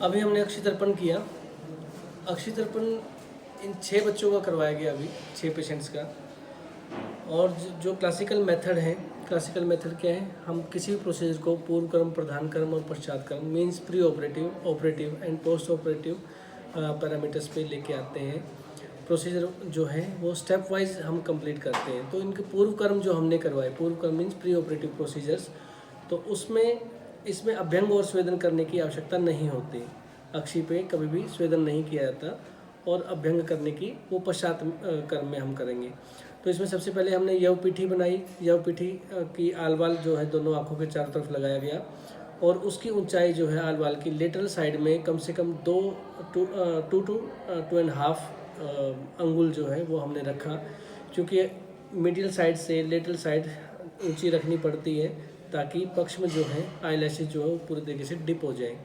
अभी हमने अक्षि तर्पण किया। अक्षि तर्पण इन 6 बच्चों का करवाया गया, अभी 6 पेशेंट्स का। और जो क्लासिकल मेथड है, क्लासिकल मेथड क्या है, हम किसी भी प्रोसीजर को पूर्व कर्म, प्रधान कर्म और पश्चात कर्म means pre operative, operative and post operative parameters पे लेके आते हैं। प्रोसीजर जो है वो स्टेप वाइज हम कंप्लीट करते हैं। तो इनके पूर्व कर्म जो हमने करवाए, पूर्व कर्म मीन्स प्री ऑपरेटिव प्रोसीजर्स, तो उसमें इसमें अभ्यंग और स्वेदन करने की आवश्यकता नहीं होती। अक्षि पे कभी भी स्वेदन नहीं किया जाता और अभ्यंग करने की वो पश्चात कर्म में हम करेंगे। तो इसमें सबसे पहले हमने यव पीठी बनाई। यव पीठी की आलवाल जो है दोनों आँखों के चारों तरफ लगाया गया और उसकी ऊंचाई जो है आलवाल की लेटरल साइड में कम से कम 2 टू 2.5 अंगुल जो है वो हमने रखा, क्योंकि मीडियल साइड से लेटरल साइड ऊंची रखनी पड़ती है ताकि पक्ष में जो है आईलैशेस जो है वो पूरी तरीके से डिप हो जाए।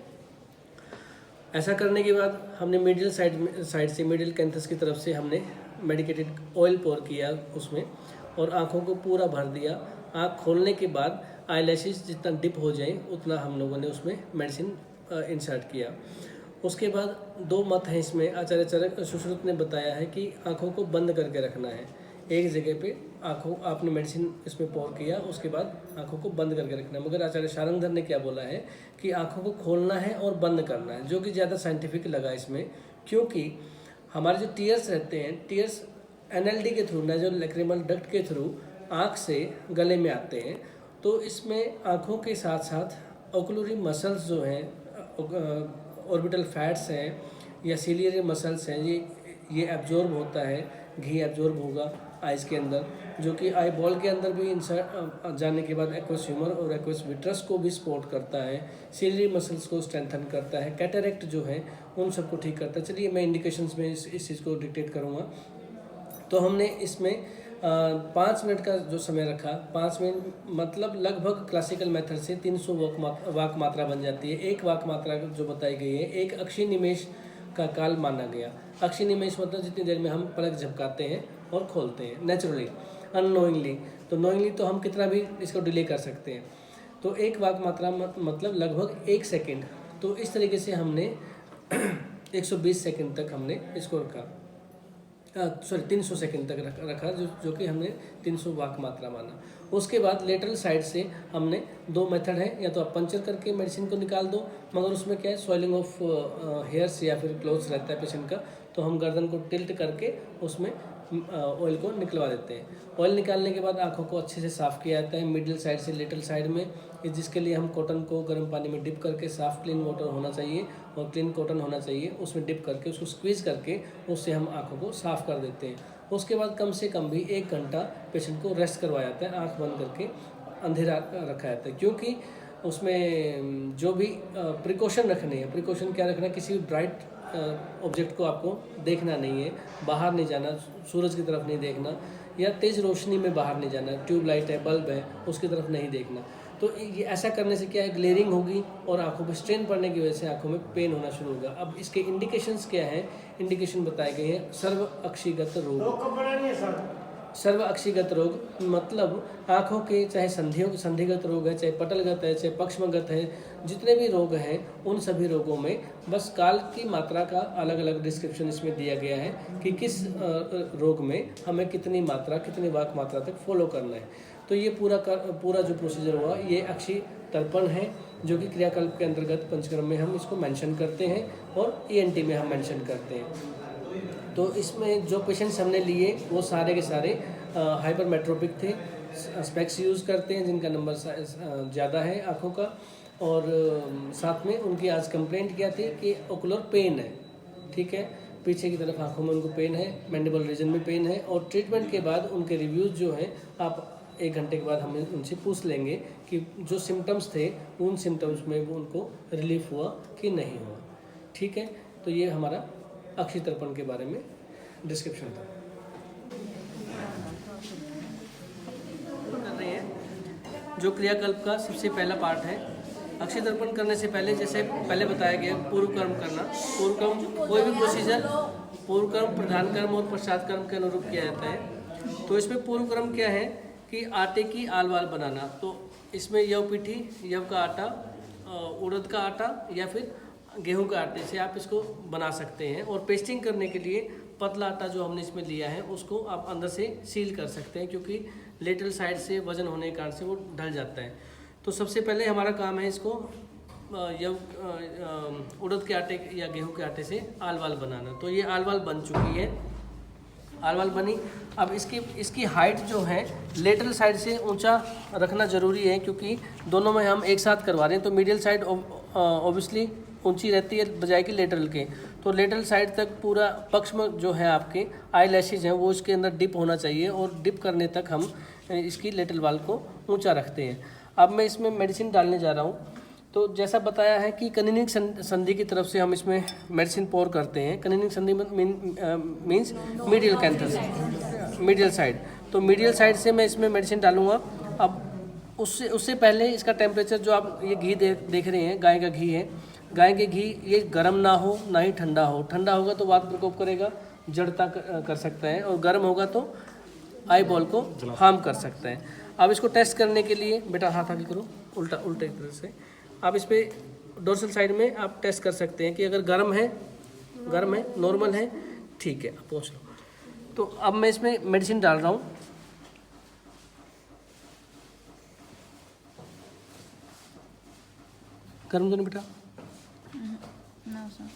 ऐसा करने के बाद हमने मीडियल साइड से मीडियल कैंथस की तरफ से हमने मेडिकेटेड ऑयल पोर किया उसमें और आँखों को पूरा भर दिया। आँख खोलने के बाद आईलैशेस जितना डिप हो जाए उतना हम लोगों ने उसमें मेडिसिन इंसर्ट किया। उसके बाद 2 मत हैं इसमें। आचार्य चरक सुश्रुत ने बताया है कि आँखों को बंद करके रखना है। एक जगह पे आँखों आपने मेडिसिन इसमें पोर किया, उसके बाद आँखों को बंद करके रखना है। मगर आचार्य शारंगधर ने क्या बोला है कि आँखों को खोलना है और बंद करना है, जो कि ज़्यादा साइंटिफिक लगा इसमें, क्योंकि हमारे जो टीयर्स रहते हैं, टीयर्स एनएलडी के थ्रू, नेज़ल लैक्रिमल डक्ट के थ्रू आँख से गले में आते हैं। तो इसमें आँखों के साथ साथ ऑक्यूलरी मसल्स जो हैं, ऑर्बिटल फैट्स हैं या सिलियरी मसल्स हैं, ये एब्जॉर्ब होता है। घी एब्जॉर्ब होगा आइज़ के अंदर, जो कि आई बॉल के अंदर भी इंसर्ट जाने के बाद एक्वस ह्यूमर और एक्वस विट्रस को भी सपोर्ट करता है, सिलियरी मसल्स को स्ट्रेंथन करता है, कैटरेक्ट जो है उन सबको ठीक करता है। चलिए मैं इंडिकेशंस में इस चीज़ को डिक्टेट करूँगा। तो हमने इसमें 5 मिनट का जो समय रखा, 5 मिनट मतलब लगभग क्लासिकल मेथड से 300 वाक मात्रा बन जाती है। एक वाक मात्रा जो बताई गई है, एक अक्षि निमेश का काल माना गया। अक्षि निमेश मतलब जितनी देर में हम पलक झपकाते हैं और खोलते हैं नेचुरली, अननोइंगली। तो नोइंगली तो हम कितना भी इसको डिले कर सकते हैं। तो एक वाक मात्रा मतलब लगभग 1 सेकेंड। तो इस तरीके से हमने 120 सेकेंड तक हमने इसको रखा, 300 सेकंड तक रखा, जो कि हमने 300 वाक मात्रा माना। उसके बाद लेटरल साइड से हमने 2 मेथड है, या तो आप पंचर करके मेडिसिन को निकाल दो, मगर उसमें क्या है, सॉइलिंग ऑफ हेयर्स या फिर क्लोथ्स रहता है पेशेंट का, तो हम गर्दन को टिल्ट करके उसमें ऑयल को निकलवा देते हैं। ऑयल निकालने के बाद आँखों को अच्छे से साफ़ किया जाता है मिडिल साइड से लेटरल साइड में, जिसके लिए हम कॉटन को गर्म पानी में डिप करके, साफ़ क्लीन वाटर होना चाहिए और क्लीन कॉटन होना चाहिए, उसमें डिप करके उसको स्क्वीज़ करके उससे हम आँखों को साफ़ कर देते हैं। उसके बाद कम से कम भी 1 घंटा पेशेंट को रेस्ट करवाया जाता है, आँख बंद करके अंधेरा रखा जाता है, क्योंकि उसमें जो भी प्रिकॉशन रखने हैं। प्रिकॉशन क्या रखना है, किसी भी ब्राइट ऑब्जेक्ट को आपको देखना नहीं है, बाहर नहीं जाना, सूरज की तरफ नहीं देखना, या तेज़ रोशनी में बाहर नहीं जाना, ट्यूबलाइट है, बल्ब है, उसकी तरफ नहीं देखना। तो ये ऐसा करने से क्या है, ग्लेयरिंग होगी और आंखों पे स्ट्रेन पड़ने की वजह से आंखों में पेन होना शुरू होगा। अब इसके इंडिकेशंस क्या हैं, इंडिकेशन बताए गए हैं। सर्व अक्षिगत रोग। सर्व अक्षिगत रोग मतलब आँखों के चाहे संधिगत रोग है, चाहे पटलगत है, चाहे पक्षमगत है, जितने भी रोग हैं उन सभी रोगों में बस काल की मात्रा का अलग अलग डिस्क्रिप्शन इसमें दिया गया है कि किस रोग में हमें कितनी मात्रा, कितनी वाक मात्रा तक फॉलो करना है। तो ये पूरा जो प्रोसीजर हुआ, ये अक्षि तर्पण है, जो कि क्रियाकल्प के अंतर्गत पंचकर्म में हम इसको मेंशन करते हैं और ENT में हम मेंशन करते हैं। तो इसमें जो पेशेंट्स हमने लिए वो सारे के सारे हाइपरमेट्रोपिक थे, स्पेक्स यूज़ करते हैं जिनका नंबर ज़्यादा है आँखों का, और साथ में उनकी आज कंप्लेंट क्या थी कि ओकुलर पेन है, ठीक है, पीछे की तरफ आँखों में उनको पेन है, मैंडिबल रीजन में पेन है। और ट्रीटमेंट के बाद उनके रिव्यूज़ जो हैं आप 1 घंटे के बाद हम उनसे पूछ लेंगे कि जो सिम्टम्स थे उन सिम्टम्स में वो उनको रिलीफ हुआ कि नहीं हुआ, ठीक है। तो ये हमारा अक्षि तर्पण के बारे में डिस्क्रिप्शन था। कर रहे हैं जो क्रियाकल्प का सबसे पहला पार्ट है। अक्षि तर्पण करने से पहले, जैसे पहले बताया गया, पूर्व कर्म करना। पूर्व कर्म कोई भी प्रोसीजर पूर्व कर्म, प्रधान कर्म और पश्चात कर्म के अनुरूप किया जाता है। तो इसमें पूर्व कर्म क्या है कि आटे की आलवाल बनाना। तो इसमें यव पीठी, यव का आटा, उड़द का आटा या फिर गेहूं के आटे से आप इसको बना सकते हैं। और पेस्टिंग करने के लिए पतला आटा जो हमने इसमें लिया है उसको आप अंदर से सील कर सकते हैं, क्योंकि लेटरल साइड से वजन होने के कारण से वो ढल जाता है। तो सबसे पहले हमारा काम है इसको उड़द के आटे या गेहूं के आटे से आल वाल बनाना। तो ये आल वाल बन चुकी है, आल वाल बनी। अब इसकी हाइट जो है लेटरल साइड से ऊंचा रखना ज़रूरी है, क्योंकि दोनों में हम एक साथ करवा रहे हैं। तो मीडियल साइड ऑब्वियसली ऊंची रहती है बजाय कि लेटरल के। तो लेटरल साइड तक पूरा पक्ष में जो है आपके आई लैशेज हैं वो इसके अंदर डिप होना चाहिए, और डिप करने तक हम इसकी लेटरल वाल को ऊंचा रखते हैं। अब मैं इसमें मेडिसिन डालने जा रहा हूँ। तो जैसा बताया है कि कनिनिक संधि की तरफ से हम इसमें मेडिसिन पोर करते हैं। कनिनिक संधि means medial canthus, medial side. तो मीडियल साइड से मैं इसमें मेडिसिन डालूंगा। अब उससे पहले इसका टेम्परेचर जो आप ये घी देख रहे हैं, गाय का घी है। गाय के घी ये गर्म ना हो ना ही ठंडा हो। ठंडा होगा तो वात प्रकोप करेगा, जड़ता कर सकता है, और गर्म होगा तो आई बॉल को हार्म कर सकता है। अब इसको टेस्ट करने के लिए बेटा हाथ आगे करो, उल्टे तरह से। आप इस पर डोर्सल साइड में आप टेस्ट कर सकते हैं कि अगर गर्म है, नॉर्मल है, ठीक है, आप पहुँच लो। तो अब मैं इसमें मेडिसिन डाल रहा हूँ। गर्म तो नहीं बेटा? No, sir.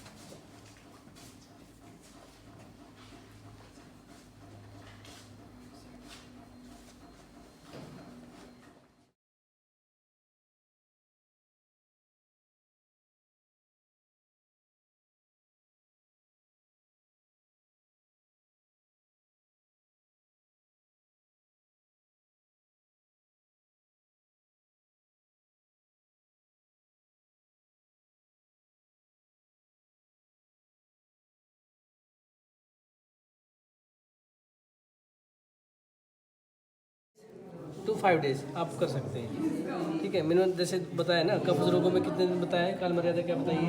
टू 5 डेज आप कर सकते हैं, ठीक है। मिनिमम जैसे बताया ना, कफज रोगों में कितने दिन बताया है, काल मर्यादा क्या बताइए?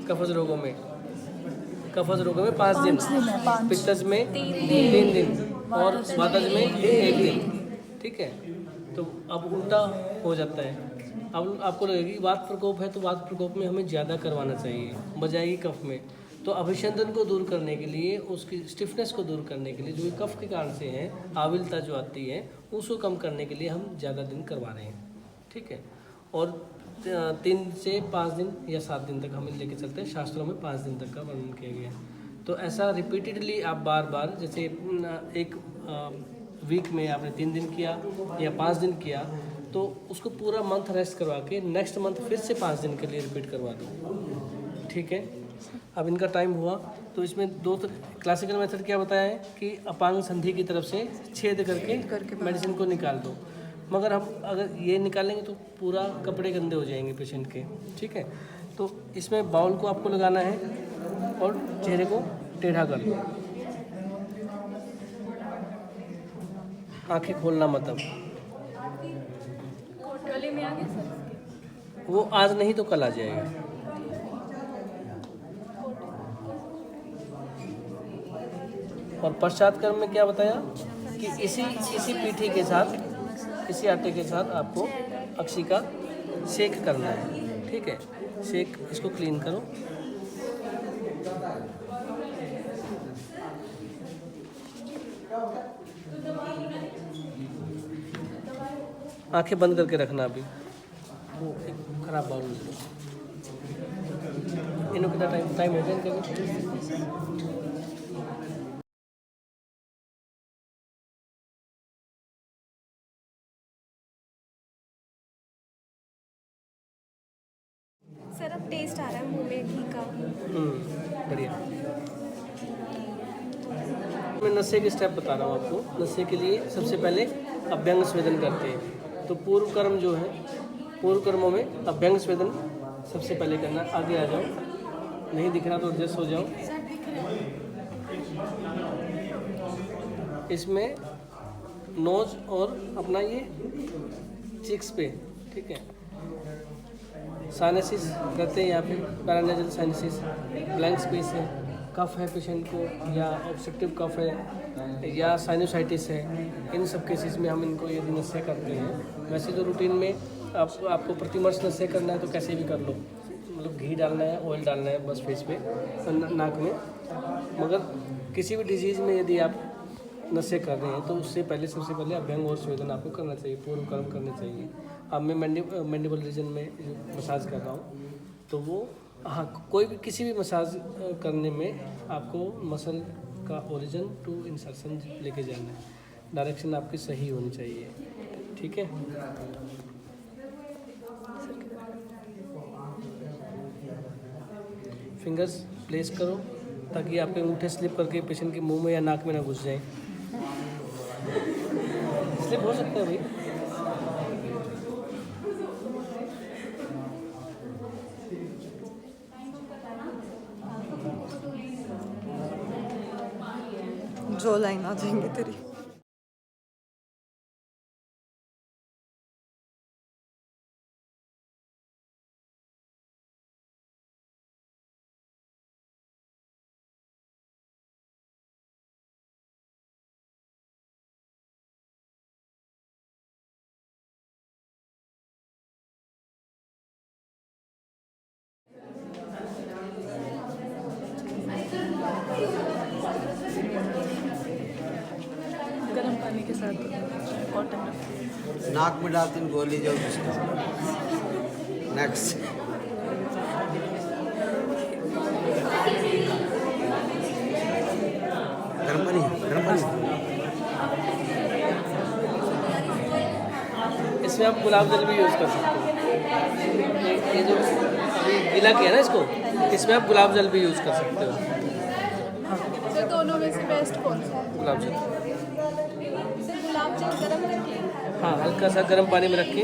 कफज रोगों में 5 दिन, पित्तज में 3 दिन, और वातज में 1 दिन, ठीक है। तो अब उल्टा हो जाता है। अब आपको लगेगी वात प्रकोप है, तो वात प्रकोप में हमें ज़्यादा करवाना चाहिए बजाय कफ में। तो अभिसंधन को दूर करने के लिए, उसकी स्टिफनेस को दूर करने के लिए, जो कफ के कारण से है, आविलता जो आती है, उसको कम करने के लिए हम ज़्यादा दिन करवा रहे हैं, ठीक है। और 3 से 5 दिन या 7 दिन तक हम लेके चलते हैं। शास्त्रों में 5 दिन तक का वर्णन किया गया है। तो ऐसा रिपीटेडली आप बार बार, जैसे एक वीक में आपने 3 दिन किया या 5 दिन किया, तो उसको पूरा मंथ रेस्ट करवा के नेक्स्ट मंथ फिर से 5 दिन के लिए रिपीट करवा दो, ठीक है। अब इनका टाइम हुआ। तो इसमें क्लासिकल मेथड क्या बताया है कि अपांग संधि की तरफ से छेद करके मेडिसिन को निकाल दो। मगर हम अगर ये निकालेंगे तो पूरा कपड़े गंदे हो जाएंगे पेशेंट के, ठीक है। तो इसमें बाउल को आपको लगाना है और चेहरे को टेढ़ा कर लो, आंखें खोलना मतलब। गले में आ गया सर? वो आज नहीं तो कल आ जाएगा। और पश्चात कर्म में क्या बताया कि इसी पीठी के साथ, इसी आटे के साथ आपको अक्षी का सेक करना है, ठीक है। सेक, इसको क्लीन करो। आंखें बंद करके रखना। अभी वो एक खराब बाउल ले लो। इन्हों कितना टाइम हो गया इनका? सर अब टेस्ट आ रहा है मुंह में घी का। बढ़िया। मैं नशे के स्टेप बता रहा हूँ आपको। नशे के लिए सबसे पहले अभ्यंग स्वेदन करते हैं। तो पूर्व कर्म जो है, पूर्व कर्मों में अभ्यंग स्वेदन सबसे पहले करना। आगे आ जाओ, नहीं दिख रहा तो एडजस्ट हो जाओ। इसमें नोज और अपना ये चिक्स पे, ठीक है। साइनसिस रहते हैं यहाँ पे, पैरानेजल साइनसिस, ब्लैंक स्पेस है, कफ है पेशेंट को, या ऑब्स्ट्रक्टिव कफ है, या साइनोसाइटिस है। इन सब केसेस में हम इनको यदि नशे करते हैं, वैसे तो रूटीन में आपको प्रतिमर्श नशे करना है तो कैसे भी कर लो, मतलब घी डालना है, ऑयल डालना है बस फेस पे, नाक में। मगर किसी भी डिजीज़ में यदि आप नशे कर रहे हैं तो उससे पहले सबसे पहले अभ्यंग और स्वेदन आपको करना चाहिए, पूर्व कर्म करने चाहिए। अब मैं मैंडिबल रीजन में मसाज कर रहा हूँ तो वो हाँ, कोई भी किसी भी मसाज करने में आपको मसल का ओरिजिन टू इंसर्शन लेके जाना है, डायरेक्शन आपकी सही होनी चाहिए, ठीक है। फिंगर्स प्लेस करो ताकि आपके अंगूठे स्लिप करके पेशेंट के मुंह में या नाक में ना घुस जाए। स्लिप हो सकता है भाई। जो लाइन आ जाएंगे तेरी। गर्म पानी के साथ कॉटन रखिए। नाक में डालती हूँ गोली जो नेक्स्ट। गर्म पानी, गर्म पानी। इसमें आप गुलाब जल भी यूज़ कर सकते हो। ये जो अभी गीला किया ना इसको, इसमें आप गुलाब जल भी यूज़ कर सकते हो। तो दोनों में से बेस्ट कौन सा है? गुलाब जल, गुलाब जल गरम करके? हाँ, हल्का सा गर्म पानी में रख के